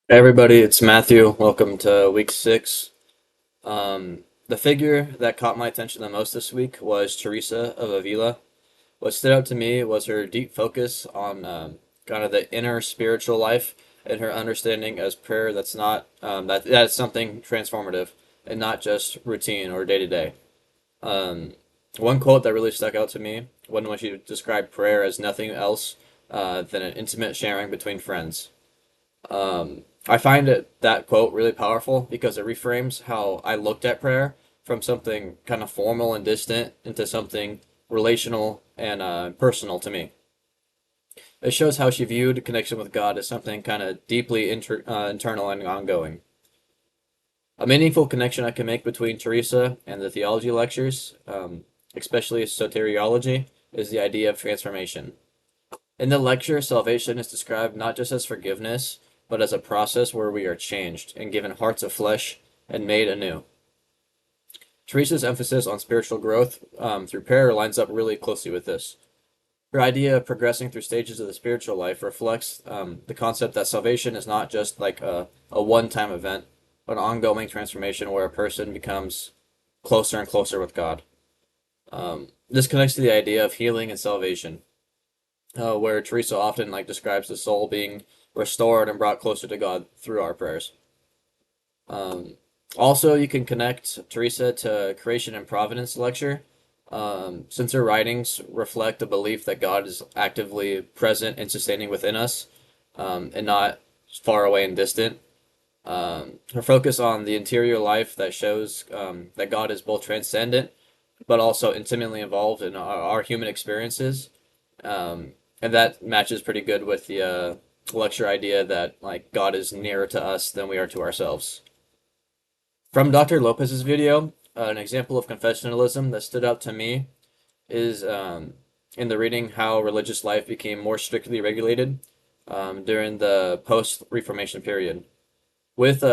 Hey everybody, it's Matthew. Welcome to week 6. The figure that caught my attention the most this week was Teresa of Avila. What stood out to me was her deep focus on kind of the inner spiritual life and her understanding as prayer that's not that's something transformative and not just routine or day to day. One quote that really stuck out to me when she described prayer as nothing else than an intimate sharing between friends. I find that quote really powerful because it reframes how I looked at prayer from something kind of formal and distant into something relational and personal to me. It shows how she viewed connection with God as something kind of deeply internal and ongoing. A meaningful connection I can make between Teresa and the theology lectures, especially soteriology, is the idea of transformation. In the lecture, salvation is described not just as forgiveness, but as a process where we are changed and given hearts of flesh and made anew. Teresa's emphasis on spiritual growth through prayer lines up really closely with this. Her idea of progressing through stages of the spiritual life reflects the concept that salvation is not just like a one time event, but an ongoing transformation where a person becomes closer and closer with God. This connects to the idea of healing and salvation, where Teresa often like describes the soul being restored and brought closer to God through our prayers. Um, Also, you can connect Teresa to Creation and Providence lecture, since her writings reflect a belief that God is actively present and sustaining within us, and not far away and distant. Her focus on the interior life that shows that God is both transcendent but also intimately involved in our human experiences, and that matches pretty good with the lecture idea that like God is nearer to us than we are to ourselves. From Dr. Lopez's video, an example of confessionalism that stood out to me is in the reading how religious life became more strictly regulated during the post-Reformation period. With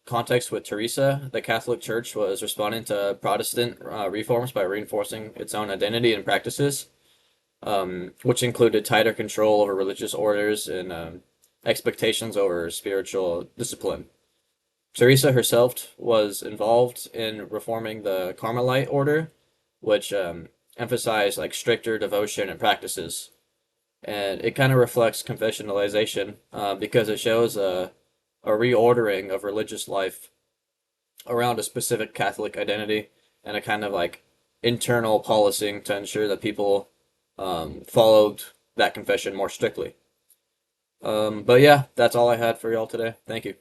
context with Teresa, the Catholic Church was responding to Protestant reforms by reinforcing its own identity and practices, which included tighter control over religious orders and expectations over spiritual discipline. Teresa herself was involved in reforming the Carmelite order, which emphasized like stricter devotion and practices. And it kind of reflects confessionalization because it shows a reordering of religious life around a specific Catholic identity and a kind of like internal policing to ensure that people followed that confession more strictly. But yeah, that's all I had for y'all today. Thank you.